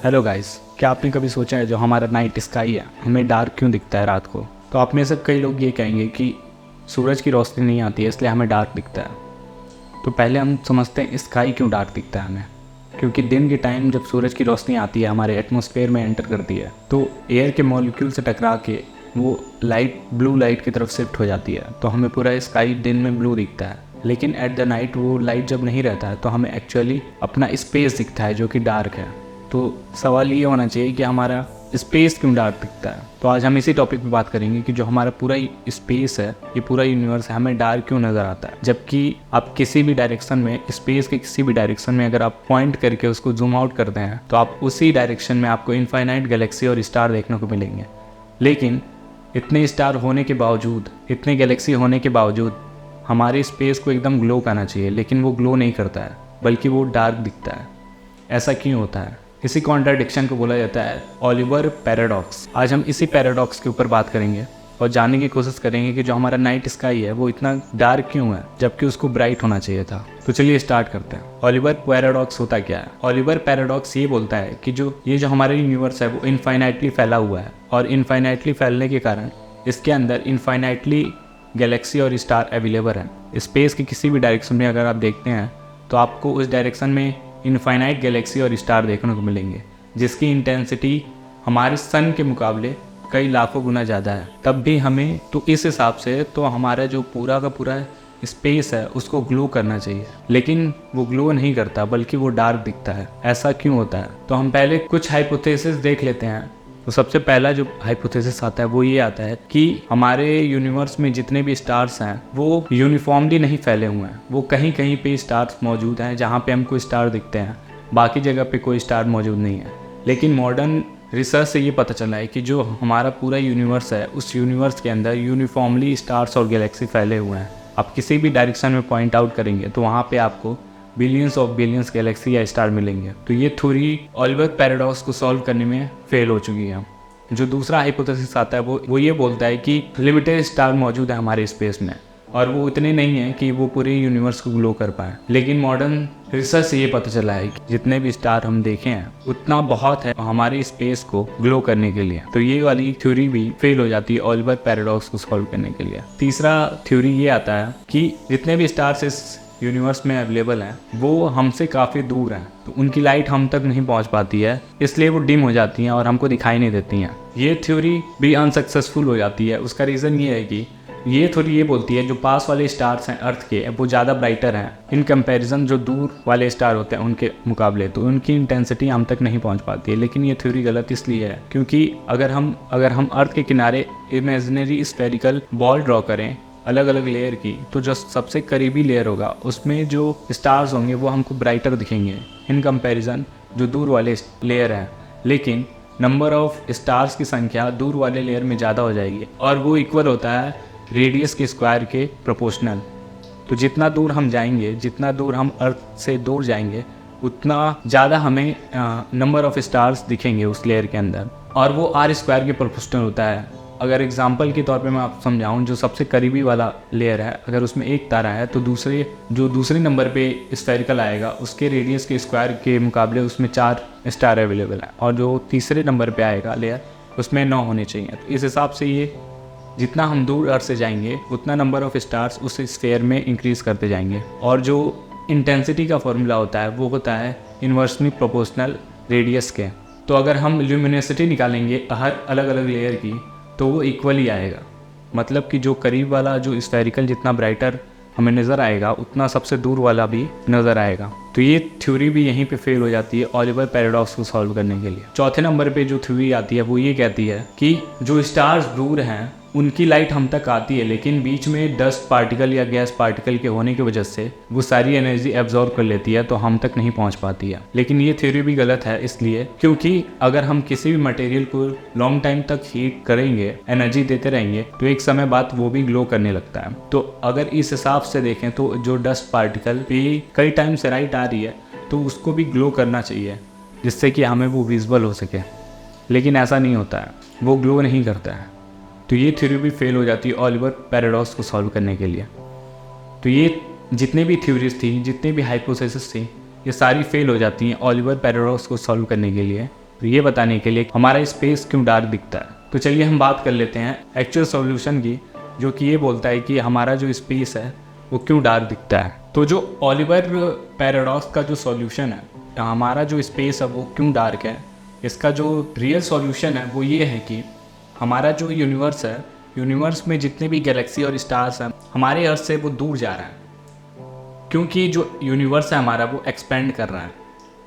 Hello guys, क्या आपने कभी सोचा है जो हमारा नाइट स्काई है हमें डार्क क्यों दिखता है रात को? तो आप में से कई लोग ये कहेंगे कि सूरज की रोशनी नहीं आती है इसलिए हमें डार्क दिखता है। तो पहले हम समझते हैं स्काई क्यों डार्क दिखता है हमें। क्योंकि दिन के टाइम जब सूरज की रोशनी आती है हमारे एटमॉस्फेयर में एंटर करती है तो एयर के मॉलिक्यूल से टकरा के वो लाइट ब्लू लाइट की तरफ शिफ्ट हो जाती है, तो हमें पूरा स्काई दिन में ब्लू दिखता है। लेकिन एट द नाइट वो लाइट जब नहीं रहता है तो हमें एक्चुअली अपना स्पेस दिखता है जो कि डार्क है। तो सवाल ये होना चाहिए कि हमारा स्पेस क्यों डार्क दिखता है। तो आज हम इसी टॉपिक पे बात करेंगे कि जो हमारा पूरा स्पेस है, ये पूरा यूनिवर्स है, हमें डार्क क्यों नज़र आता है। जबकि आप किसी भी डायरेक्शन में, स्पेस के किसी भी डायरेक्शन में अगर आप पॉइंट करके उसको जूम आउट करते हैं तो आप उसी डायरेक्शन में आपको इनफाइनाइट गैलेक्सी और स्टार देखने को मिलेंगे। लेकिन इतने स्टार होने के बावजूद, इतने गैलेक्सी होने के बावजूद हमारे स्पेस को एकदम ग्लो करना चाहिए, लेकिन वो ग्लो नहीं करता है बल्कि वो डार्क दिखता है। ऐसा क्यों होता है? इसी कॉन्ट्राडिक्शन को बोला जाता है ओलिवर पैराडॉक्स। आज हम इसी पैराडॉक्स के ऊपर बात करेंगे और जानने की कोशिश करेंगे कि जो हमारा नाइट स्काई है वो इतना डार्क क्यों है जबकि उसको ब्राइट होना चाहिए था। तो चलिए स्टार्ट करते हैं। ओलिवर पैराडॉक्स होता क्या है? ओलिवर पैराडॉक्स ये बोलता है कि जो हमारा यूनिवर्स है वो इनफाइनाइटली फैला हुआ है, और इनफाइनाइटली फैलने के कारण इसके अंदर इनफाइनाइटली गैलेक्सी और स्टार अवेलेबल हैं। स्पेस के किसी भी डायरेक्शन में अगर आप देखते हैं तो आपको उस डायरेक्शन में इनफाइनाइट गैलेक्सी और स्टार देखने को मिलेंगे, जिसकी इंटेंसिटी हमारे सन के मुकाबले कई लाखों गुना ज़्यादा है। तब भी हमें तो इस हिसाब से तो हमारा जो पूरा का पूरा स्पेस है उसको ग्लो करना चाहिए, लेकिन वो ग्लो नहीं करता बल्कि वो डार्क दिखता है। ऐसा क्यों होता है? तो हम पहले कुछ हाइपोथेसिस देख लेते हैं। तो सबसे पहला जो हाइपोथेसिस आता है वो ये आता है कि हमारे यूनिवर्स में जितने भी स्टार्स हैं वो यूनिफॉर्मली नहीं फैले हुए हैं। वो कहीं कहीं पे स्टार्स मौजूद हैं जहाँ पे हमको स्टार दिखते हैं, बाकी जगह पे कोई स्टार मौजूद नहीं है। लेकिन मॉडर्न रिसर्च से ये पता चला है कि जो हमारा पूरा यूनिवर्स है उस यूनिवर्स के अंदर यूनिफॉर्मली स्टार्स और गैलेक्सी फैले हुए हैं। आप किसी भी डायरेक्शन में पॉइंट आउट करेंगे तो वहाँ पे आपको बिलियंस ऑफ बिलियंस गैलेक्सी या स्टार मिलेंगे। तो ये थ्योरी ओलिवर पैराडॉक्स को सॉल्व करने में फेल हो चुकी है। जो दूसरा हाइपोथेसिस आता है वो ये बोलता है कि लिमिटेड स्टार मौजूद है हमारे स्पेस में, और वो इतने नहीं हैं कि वो पूरे यूनिवर्स को ग्लो कर पाए। लेकिन मॉडर्न रिसर्च से ये पता चला है कि जितने भी स्टार हम देखे हैं उतना बहुत है हमारे स्पेस को ग्लो करने के लिए। तो ये वाली थ्योरी भी फेल हो जाती है ओलिवर पैराडॉक्स को सॉल्व करने के लिए। तीसरा थ्योरी ये आता है कि जितने भी स्टार्स इस यूनिवर्स में अवेलेबल हैं वो हमसे काफ़ी दूर हैं, तो उनकी लाइट हम तक नहीं पहुंच पाती है, इसलिए वो डिम हो जाती हैं और हमको दिखाई नहीं देती हैं। ये थ्योरी भी अनसक्सेसफुल हो जाती है। उसका रीज़न ये है कि ये थ्योरी ये बोलती है जो पास वाले स्टार्स हैं अर्थ के वो ज़्यादा ब्राइटर हैं इन कंपैरिजन जो दूर वाले स्टार होते हैं उनके मुकाबले, तो उनकी इंटेंसिटी हम तक नहीं पहुंच पाती है। लेकिन ये थ्योरी गलत इसलिए है क्योंकि अगर हम अर्थ के किनारे इमेजिनरी स्फेरिकल बॉल ड्रॉ करें अलग अलग लेयर की, तो जो सबसे करीबी लेयर होगा उसमें जो स्टार्स होंगे वो हमको ब्राइटर दिखेंगे इन कंपैरिजन जो दूर वाले लेयर हैं। लेकिन नंबर ऑफ स्टार्स की संख्या दूर वाले लेयर में ज़्यादा हो जाएगी और वो इक्वल होता है रेडियस के स्क्वायर के प्रोपोर्शनल। तो जितना दूर हम जाएंगे, जितना दूर हम अर्थ से दूर जाएंगे, उतना ज़्यादा हमें नंबर ऑफ स्टार्स दिखेंगे उस लेयर के अंदर, और वो आर स्क्वायर के प्रोपोर्शनल होता है। अगर एग्जांपल के तौर पे मैं आपको समझाऊं, जो सबसे करीबी वाला लेयर है अगर उसमें एक तारा है तो दूसरे नंबर पे स्फेरिकल आएगा उसके रेडियस के स्क्वायर के मुकाबले उसमें 4 स्टार अवेलेबल है, और जो तीसरे नंबर पे आएगा लेयर उसमें 9 होने चाहिए। तो इस हिसाब से ये जितना हम दूर अर्थ से जाएंगे उतना नंबर ऑफ स्टार्स उस स्फेयर में इंक्रीज़ करते जाएंगे। और जो इंटेंसिटी का फॉर्मूला होता है वो होता है इन्वर्सली प्रोपोर्शनल रेडियस के। तो अगर हम ल्यूमिनोसिटी निकालेंगे हर अलग अलग लेयर की तो वो इक्वली आएगा, मतलब कि जो करीब वाला जो स्फेरिकल जितना ब्राइटर हमें नज़र आएगा उतना सबसे दूर वाला भी नज़र आएगा। तो ये थ्योरी भी यहीं पे फेल हो जाती है ओलिवर पैराडॉक्स को सॉल्व करने के लिए। चौथे नंबर पे जो थ्योरी आती है वो ये कहती है कि जो स्टार्स दूर हैं उनकी लाइट हम तक आती है, लेकिन बीच में डस्ट पार्टिकल या गैस पार्टिकल के होने की वजह से वो सारी एनर्जी एब्जॉर्ब कर लेती है तो हम तक नहीं पहुंच पाती है। लेकिन ये थ्योरी भी गलत है इसलिए क्योंकि अगर हम किसी भी मटेरियल को लॉन्ग टाइम तक हीट करेंगे, एनर्जी देते रहेंगे, तो एक समय बाद वो भी ग्लो करने लगता है। तो अगर इस हिसाब से देखें तो जो डस्ट पार्टिकल पे कई टाइम से लाइट आ रही है तो उसको भी ग्लो करना चाहिए जिससे कि हमें वो विजिबल हो सके, लेकिन ऐसा नहीं होता है, वो ग्लो नहीं करता है। तो ये थ्योरी भी फेल हो जाती है ओलिवर पैराडॉक्स को सॉल्व करने के लिए। तो ये जितने भी थ्योरीज थी, जितने भी हाइपोथेसिस थी, ये सारी फेल हो जाती हैं ओलिवर पैराडॉक्स को सॉल्व करने के लिए। ये बताने के लिए हमारा स्पेस क्यों डार्क दिखता है। तो चलिए हम बात कर लेते हैं एक्चुअल सॉल्यूशन की, जो कि ये बोलता है कि हमारा जो स्पेस है वो क्यों डार्क दिखता है। तो जो ओलिवर पैराडॉक्स का जो सॉल्यूशन है, हमारा जो स्पेस है वो क्यों डार्क है, इसका जो रियल सॉल्यूशन है वो ये है कि हमारा जो यूनिवर्स है, यूनिवर्स में जितने भी गैलेक्सी और स्टार्स हैं हमारे अर्थ से वो दूर जा रहा है, क्योंकि जो यूनिवर्स है हमारा वो एक्सपेंड कर रहा है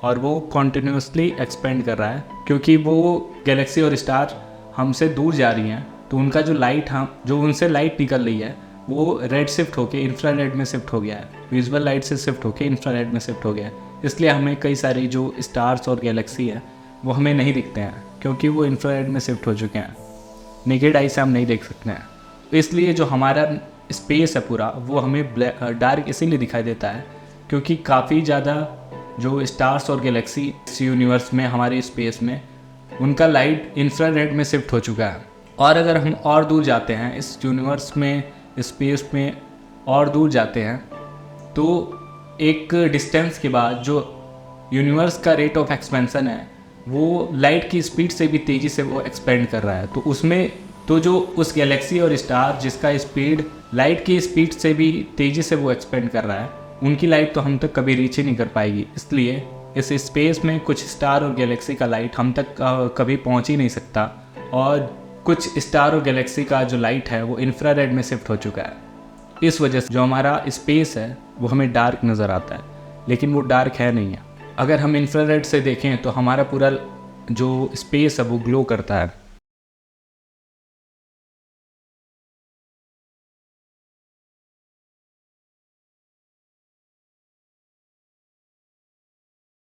और वो कॉन्टिन्यूसली एक्सपेंड कर रहा है, क्योंकि वो गैलेक्सी और स्टार हमसे दूर जा रही हैं। तो उनका जो लाइट, हम जो उनसे लाइट निकल रही है वो रेड शिफ्ट होके इंफ्रारेड में शिफ्ट हो गया है, विजुअल लाइट से शिफ्ट होके इंफ्रारेड में शिफ्ट हो गया है। इसलिए हमें कई सारी जो स्टार्स और गैलेक्सी है वो हमें नहीं दिखते हैं, क्योंकि वो इंफ्रारेड में शिफ्ट हो चुके हैं, नेकेड आई से हम नहीं देख सकते हैं। तो इसलिए जो हमारा स्पेस है पूरा वो हमें डार्क इसीलिए दिखाई देता है, क्योंकि काफ़ी ज़्यादा जो स्टार्स और गैलेक्सी इस यूनिवर्स में, हमारे स्पेस में, उनका लाइट इंफ्रारेड में शिफ्ट हो चुका है। और अगर हम और दूर जाते हैं इस यूनिवर्स में, स्पेस में और दूर जाते हैं, तो एक डिस्टेंस के बाद जो यूनिवर्स का रेट ऑफ एक्सपेंशन है वो लाइट की स्पीड से भी तेज़ी से वो एक्सपेंड कर रहा है। तो उसमें तो जो उस गैलेक्सी और स्टार जिसका स्पीड लाइट की स्पीड से भी तेज़ी से वो एक्सपेंड कर रहा है, उनकी लाइट तो हम तक कभी रीच ही नहीं कर पाएगी। इसलिए इस स्पेस में कुछ स्टार और गैलेक्सी का लाइट हम तक कभी पहुंच ही नहीं सकता, और कुछ स्टार और गैलेक्सी का जो लाइट है वो इंफ्रारेड में शिफ्ट हो चुका है। इस वजह से जो हमारा स्पेस है वो हमें डार्क नज़र आता है, लेकिन वो डार्क है नहीं है। अगर हम इंफ्रारेड से देखें तो हमारा पूरा जो स्पेस है वो ग्लो करता है।